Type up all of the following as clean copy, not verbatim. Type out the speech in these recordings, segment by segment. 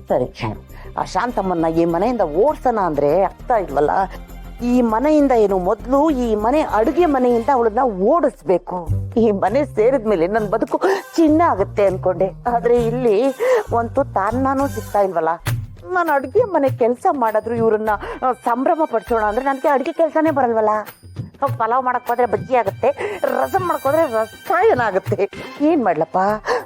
ಸರಿ, ಆ ಶಾಂತಮ್ಮನ್ನ ಈ ಮನೆಯಿಂದ ಓಡ್ಸೋಣ ಅಂದ್ರೆ ಆಗ್ತಾ ಇಲ್ವಲ್ಲ. ಈ ಮನೆಯಿಂದ ಏನು ಮೊದಲು ಈ ಮನೆ ಅಡುಗೆ ಮನೆಯಿಂದ ಅವಳನ್ನ ಓಡಿಸ್ಬೇಕು. ಈ ಮನೆ ಸೇರಿದ್ಮೇಲೆ ನನ್ನ ಬದುಕು ಚಿನ್ನ ಆಗುತ್ತೆ ಅನ್ಕೊಂಡೆ, ಆದ್ರೆ ಇಲ್ಲಿ ಒಂದು ತಾನ್ನಾನು ಸಿಗ್ತಾ ಇಲ್ವಲ್ಲ. ನಾನು ಅಡುಗೆ ಮನೆ ಕೆಲಸ ಮಾಡಿದ್ರು ಇವ್ರನ್ನ ಸಂಭ್ರಮ ಪಡಿಸೋಣ ಅಂದ್ರೆ ನನಗೆ ಅಡುಗೆ ಕೆಲಸನೇ ಬರಲ್ವಲ್ಲ. ಪಲಾವ್ ಮಾಡಕ್ ಹೋದ್ರೆ ಬಜ್ಜಿ ಆಗುತ್ತೆ, ರಸಂ ಮಾಡಕ್ ಹೋದ್ರೆ ರಸಾಯನ ಆಗುತ್ತೆ. ಏನ್ ಮಾಡ್ಲಪ್ಪ,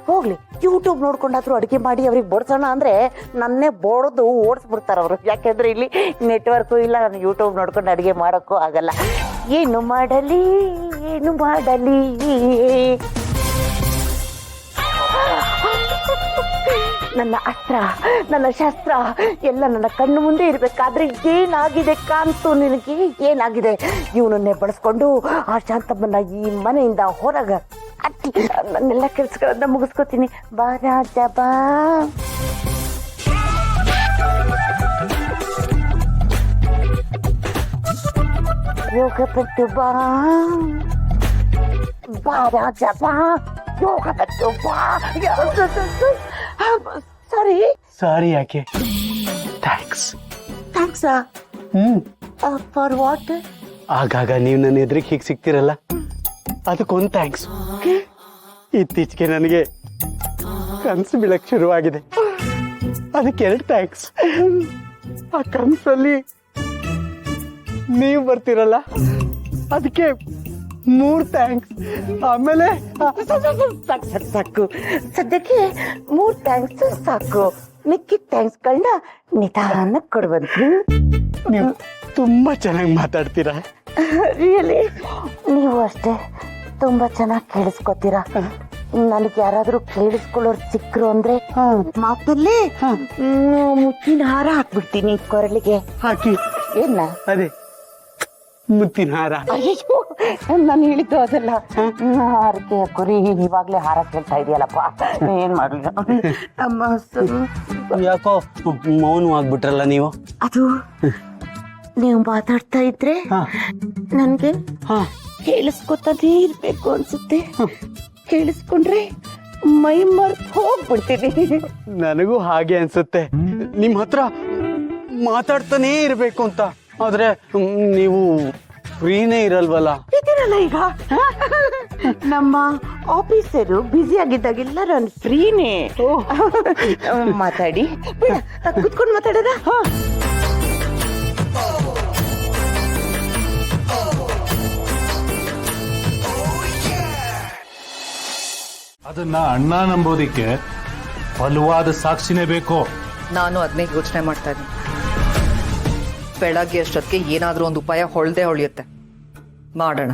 ಹೋಗ್ಲಿ ಯೂಟ್ಯೂಬ್ ನೋಡ್ಕೊಂಡಾದ್ರು ಅಡುಗೆ ಮಾಡಿ ಅವ್ರಿಗೆ ಬಡ್ಸೋಣ ಅಂದ್ರೆ ನನ್ನೇ ಬೋಡ್ದು ಓಡಿಸ್ಬಿಡ್ತಾರ ಅವರು. ಯಾಕೆಂದ್ರೆ ಇಲ್ಲಿ ನೆಟ್ವರ್ಕು ಇಲ್ಲ, ನಾನು ಯೂಟ್ಯೂಬ್ ನೋಡ್ಕೊಂಡು ಅಡುಗೆ ಮಾಡೋಕ್ಕೂ ಆಗಲ್ಲ. ಏನು ಮಾಡಲಿ ಏನು ಮಾಡಲಿ. ನನ್ನ ಅಸ್ತ್ರ ನನ್ನ ಶಸ್ತ್ರ ಎಲ್ಲ ನನ್ನ ಕಣ್ಣು ಮುಂದೆ ಇರ್ಬೇಕಾದ್ರೆ ಏನಾಗಿದೆ ಕಾಣ್ತು ನಿನಗೆ? ಏನಾಗಿದೆ? ಇವನನ್ನೇ ಬಳಸ್ಕೊಂಡು ಆ ಶಾಂತಮ್ಮನ್ನ ಈ ಮನೆಯಿಂದ ಹೊರಗ ಅಟ್ಟಿ ನನ್ನೆಲ್ಲ ಕೆಲ್ಸಗಳನ್ನ ಮುಗಿಸ್ಕೋತೀನಿ. ಬಾ ರಾಜ ಬಾ. ಯೋಗ ಪಟ್ಟು ಬಾ, ಬಾ ರಾಜ ಬಾ. ಯೋಗ ಪಟ್ಟು ಬಾ. ಸಾರಿ ಸಾರಿ ಯಾಕೆ? ಥ್ಯಾಂಕ್ಸ್. ಥ್ಯಾಂಕ್ಸಾ? For what? ಆಗಾಗ ನೀವು ನನ್ನ ಎದುರಿಗೆ ಹೀಗೆ ಸಿಗ್ತಿರಲ್ಲ, ಅದಕ್ಕೊಂದು ಥ್ಯಾಂಕ್ಸ್. ಇತ್ತೀಚೆಗೆ ನನಗೆ ಕನಸು ಬೀಳಕ್ ಶುರುವಾಗಿದೆ, ಅದಕ್ಕೆ 2 ಥ್ಯಾಂಕ್ಸ್. ಆ ಕನಸಲ್ಲಿ ನೀವು ಬರ್ತಿರಲ್ಲ, ಅದಕ್ಕೆ 3 ಥ್ಯಾಂಕ್ಸ್. ಆಮೇಲೆ ಸಾಕು, ಸದ್ಯಕ್ಕೆ 3 ಥ್ಯಾಂಕ್ಸ್ ಸಾಕು. ಮಿಕ್ಕಿದ ಥ್ಯಾಂಕ್ಸ್ಗಳನ್ನ ನಿಧಾನ ಕೊಡುವಂತ. ನೀವು ತುಂಬಾ ಚೆನ್ನಾಗಿ ಮಾತಾಡ್ತೀರಾ. ರಿಯಲಿ? ನೀವು ಅಷ್ಟೇ ತುಂಬಾ ಚೆನ್ನಾಗಿ ಕೇಳಿಸ್ಕೊತೀರಾ. ನನಗೆ ಯಾರಾದ್ರೂ ಕೇಳಿಸ್ಕೊಳ್ಳೋರು ಸಿಕ್ಕರು ಅಂದ್ರೆ ಮಾತಲ್ಲಿ ಮುತ್ತಿನ ಹಾರ ಹಾಕ್ಬಿಡ್ತೀನಿ ಕೊರಳಿಗೆ. ಹಾಕಿ. ಏನ? ಅದೇ ಮುತ್ತಿನ ಹಾರ. ಅಯ್ಯೋ, ನಾನು ಹೇಳಿದ್ದು ಅದಲ್ಲ. ಹಾರಕ್ಕೆ ಕುರಿ ಇವಾಗ್ಲೇ ಹಾರ ಕೇಳ್ತಾ ಇದೆಯಲ್ಲಪ್ಪ, ಏನ್ ಮಾಡ್ಲಿ? ಯಾಕೋ ಮೌನವಾಗ್ಬಿಟ್ರಲ್ಲ ನೀವು? ಅದು ನೀವು ಮಾತಾಡ್ತಾ ಇದ್ರೆ ನನ್ಗೆ ಕೇಳಿಸ್ಕೊತಾನೇ ಇರ್ಬೇಕು ಅನ್ಸುತ್ತೆ. ಕೇಳಿಸ್ಕೊಂಡ್ರೆ ಮೈ ಮರ್ತು ಹೋಗ್ಬಿಡ್ತೀನಿ. ನನಗೂ ಹಾಗೆ ಅನ್ಸುತ್ತೆ, ನಿಮ್ ಹತ್ರ ಮಾತಾಡ್ತಾನೇ ಇರ್ಬೇಕು ಅಂತ. ಆದ್ರೆ ನೀವು ಫ್ರೀನೇ ಇರಲ್ವಲ್ಲ. ಇದೀರಲ್ಲ ಈಗ. ನಮ್ಮ ಆಫೀಸರು ಬ್ಯುಸಿ ಆಗಿದ್ದಾಗೆಲ್ಲ ನಾನು ಫ್ರೀನೇ. ಮಾತಾಡಿ, ಕುತ್ಕೊಂಡು ಮಾತಾಡೋದ? ಅದನ್ನ ಅಣ್ಣ ನಂಬೋದಿಕ್ಕೆ ಬಲವಾದ ಸಾಕ್ಷಿನೇ ಬೇಕು. ನಾನು ಅದನ್ನೇ ಯೋಚನೆ ಮಾಡ್ತಾ ಇದ್ದೀನಿ. ಬೆಳಗ್ಗೆ ಅಷ್ಟೊತ್ತಿಗೆ ಏನಾದ್ರೂ ಒಂದು ಉಪಾಯ ಹೊಳ್ದೆ ಹೊಳಿಯುತ್ತೆ, ಮಾಡೋಣ.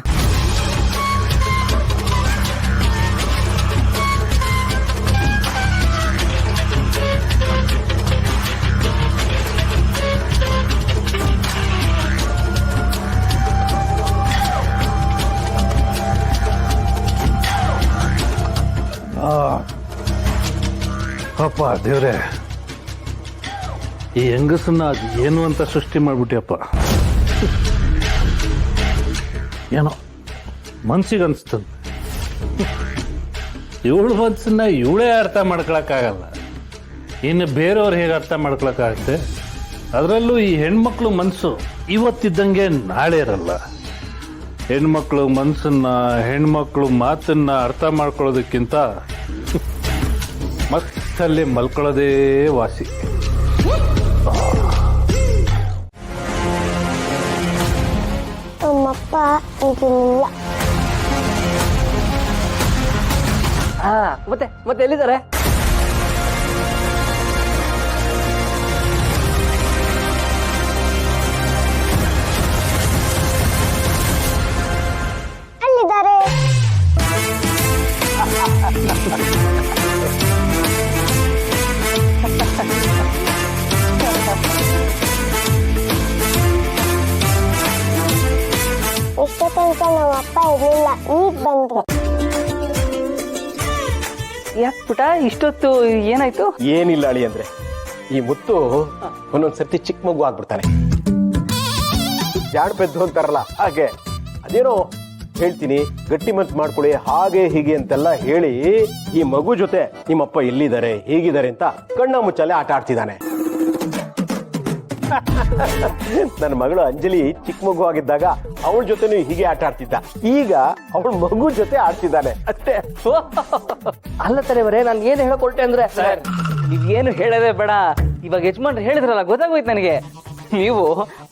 ಅಪ್ಪ ದೇವ್ರೆ, ಈ ಹೆಂಗಸನ್ನ ಅದು ಏನು ಅಂತ ಸೃಷ್ಟಿ ಮಾಡ್ಬಿಟ್ಟಿಯಪ್ಪ. ಏನೋ ಮನ್ಸಿಗೆ ಅನ್ಸ್ತದೆ, ಇವಳ ಮನ್ಸನ್ನ ಇವಳೇ ಅರ್ಥ ಮಾಡ್ಕೊಳಕ್ಕಾಗಲ್ಲ, ಇನ್ನು ಬೇರೆಯವ್ರು ಹೇಗೆ ಅರ್ಥ ಮಾಡ್ಕೊಳಕ್ಕಾಗುತ್ತೆ? ಅದರಲ್ಲೂ ಈ ಹೆಣ್ಮಕ್ಳು ಮನಸ್ಸು ಇವತ್ತಿದ್ದಂಗೆ ನಾಳೆ ಇರಲ್ಲ. ಹೆಣ್ಮಕ್ಳು ಮನಸ್ಸನ್ನ, ಹೆಣ್ಮಕ್ಳು ಮಾತನ್ನ ಅರ್ಥ ಮಾಡ್ಕೊಳ್ಳೋದಕ್ಕಿಂತ ಮತ್ತಲ್ಲಿ ಮಲ್ಕೊಳ್ಳೋದೇ ವಾಸಿ. ನಮ್ಮಪ್ಪ ಇರಲಿಲ್ಲ. ಮತ್ತೆ ಎಲ್ಲಿದ್ದಾರೆ? ಅಲ್ಲಿದ್ದಾರೆ. ಇಷ್ಟ ತನಕ ನಮ್ಮ ಅಪ್ಪ ಇರಲಿಲ್ಲ, ಈಗ ಬಂದ್ರು. ಯಾಕೆ ಪುಟ ಇಷ್ಟೊತ್ತು ಏನಾಯ್ತು? ಏನಿಲ್ಲ ಅಳಿ ಅಂದ್ರೆ, ಈ ಮುತ್ತು ಒಂದೊಂದ್ಸರ್ತಿ ಚಿಕ್ಕ ಮಗು ಆಗ್ಬಿಡ್ತಾನೆ. ಜಾಡ್ ಬೆದ್ದು ಅಂತಾರಲ್ಲ ಹಾಗೆ. ಅದೇನೋ ಹೇಳ್ತೀನಿ, ಗಟ್ಟಿ ಮನ್ಸು ಮಾಡ್ಕೊಳ್ಳಿ, ಹಾಗೆ ಹೀಗೆ ಅಂತೆಲ್ಲ ಹೇಳಿ ಈ ಮಗು ಜೊತೆ ನಿಮ್ಮಪ್ಪ ಎಲ್ಲಿದ್ದಾರೆ ಹೇಗಿದ್ದಾರೆ ಅಂತ ಕಣ್ಣ ಮುಚ್ಚಾಲೆ ಆಟ ಆಡ್ತಿದ್ದಾನೆ. ನನ್ನ ಮಗಳು ಅಂಜಲಿ ಚಿಕ್ಕ ಮಗು ಆಗಿದ್ದಾಗ ಅವಳ ಜೊತೆ ಹೀಗೆ ಆಟ ಆಡ್ತಿದ್ದ. ಈಗ ಅವಳ ಮಗು ಜೊತೆ ಆಡ್ತಿದ್ದಾನೆ ಅಷ್ಟೇ. ಅಲ್ಲ ತಲೆವರೇ, ನಾನು ಏನು ಹೇಳಕೊಟ್ಟೆ ಅಂದ್ರೆ ನೀವೇನು ಹೇಳೋದೇ ಬೇಡ. ಇವಾಗ ಯಜಮಾನ್ರು ಹೇಳಿದ್ರಲ್ಲ, ಗೊತ್ತಾಗೋಯ್ತು ನನಗೆ. ನೀವು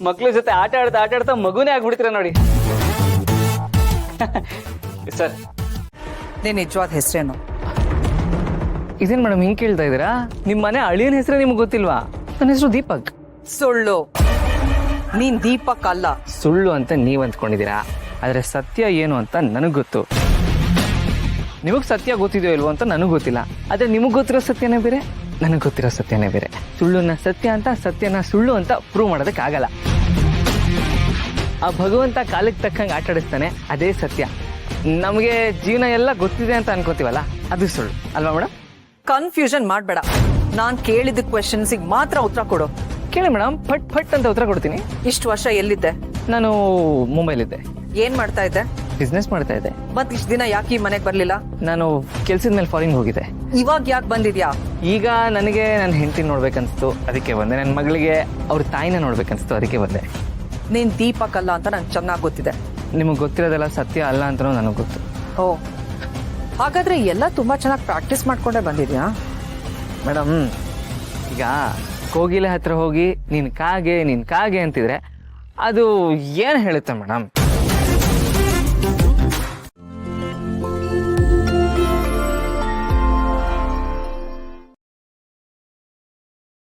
ಮಕ್ಳ ಜೊತೆ ಆಟ ಆಡ್ತಾ ಮಗುನೇ ಆಗ್ಬಿಡ್ತೀರ ನೋಡಿ. ಸರ್, ನೀನ್ ನಿಜವಾದ ಹೆಸರೇನು? ಇದೇನು ಮೇಡಮ್ ಹಿಂಗೆ ಕೇಳ್ತಾ ಇದ್ದೀರಾ? ನಿಮ್ಮ ಮನೆ ಅಳಿಯನ ಹೆಸರೇ ನಿಮ್ಗೆ ಗೊತ್ತಿಲ್ವಾ? ನನ್ನ ಹೆಸರು ದೀಪಕ್. ಸುಳ್ಳು. ನೀನ್ ದೀಪಕ್ ಅಲ್ಲ. ಸುಳ್ಳು ಅಂತ ನೀವು ಅಂದ್ಕೊಂಡಿದ್ದೀರಾ, ಆದರೆ ಸತ್ಯ ಏನು ಅಂತ ನನಗೆ ಗೊತ್ತು. ನಿಮಗೆ ಸತ್ಯ ಗೊತ್ತಿದೆಯೋ ಇಲ್ವೋ ಅಂತ ನನಗೆ ಗೊತ್ತಿಲ್ಲ. ಆದರೆ ನಿಮಗೆ ಗೊತ್ತಿರೋ ಸತ್ಯನೇ ಬೇರೆ, ನನಗೆ ಗೊತ್ತಿರೋ ಸತ್ಯನೇ ಬೇರೆ. ಸುಳ್ಳನ್ನ ಸತ್ಯ ಅಂತ, ಸತ್ಯನ ಸುಳ್ಳು ಅಂತ ಪ್ರೂವ್ ಮಾಡೋದಕ್ಕಾಗಲ್ಲ. ಆ ಭಗವಂತ ಕಾಲಕ್ಕೆ ತಕ್ಕಂಗೆ ಆಟ ಆಡಿಸ್ತಾನೆ, ಅದೇ ಸತ್ಯ. ನಮಗೆ ಜೀವನ ಎಲ್ಲ ಗೊತ್ತಿದೆ ಅಂತ ಅನ್ಕೋತೀವಲ್ಲ, ಅದು ಸುಳ್ಳು ಅಲ್ವಾ ಮೇಡಮ್? ಕನ್ಫ್ಯೂಷನ್ ಮಾಡ್ಬೇಡ. ನಾನ್ ಕೇಳಿದ ಕ್ವೆಶನ್ಸಿಗೆ ಮಾತ್ರ ಉತ್ತರ ಕೊಡು. ಕೇಳಿ ಮೇಡಮ್, ಫಟ್ ಫಟ್ ಅಂತ ಉತ್ತರ ಕೊಡ್ತೀನಿ. ಇಷ್ಟು ವರ್ಷ ಎಲ್ಲಿದ್ದೆ? ನಾನು ಮುಂಬೈಲಿದ್ದೆ. ಏನ್ ಮಾಡ್ತಾ ಇದ್ದೆ? ಬಿಸ್ನೆಸ್ ಮಾಡ್ತಾ ಇದ್ದೆ. ಮತ್ ಇಷ್ಟ ದಿನ ಯಾಕೆ ಈ ಮನೆಗ್ ಬರ್ಲಿಲ್ಲ? ನಾನು ಕೆಲ್ಸದ ಮೇಲೆ ಫಾರಿನ್ ಹೋಗಿದ್ದೆ. ಇವಾಗ ಯಾಕೆ ಬಂದಿದ್ಯಾ? ಈಗ ನನಗೆ ನನ್ನ ಹೆಂಡತಿ ನೋಡ್ಬೇಕನ್ಸ್ತು, ಅದಕ್ಕೆ ಬಂದೆ. ನನ್ನ ಮಗಳಿಗೆ ಅವ್ರ ತಾಯಿನ ನೋಡ್ಬೇಕನ್ಸ್ತು, ಅದಕ್ಕೆ ಬಂದೆ. ನೀನ್ ದೀಪಕ್ ಅಲ್ಲ ಅಂತ ನಂಗೆ ಚೆನ್ನಾಗಿ ಗೊತ್ತಿದೆ. ನಿಮಗೆ ಗೊತ್ತಿರೋದೆಲ್ಲ ಸತ್ಯ ಅಲ್ಲ ಅಂತಲೂ ನನಗೆ ಗೊತ್ತು. ಓ, ಹಾಗಾದ್ರೆ ಎಲ್ಲ ತುಂಬಾ ಚೆನ್ನಾಗಿ ಪ್ರಾಕ್ಟೀಸ್ ಮಾಡ್ಕೊಂಡೇ ಬಂದಿದ್ಯಾ? ಮೇಡಮ್, ಈಗ ಕೋಗಿಲೆ ಹತ್ರ ಹೋಗಿ ನೀನು ಕಾಗೆ ಅಂತಿದ್ರೆ ಅದು ಏನು ಹೇಳುತ್ತೆ ಮೇಡಮ್?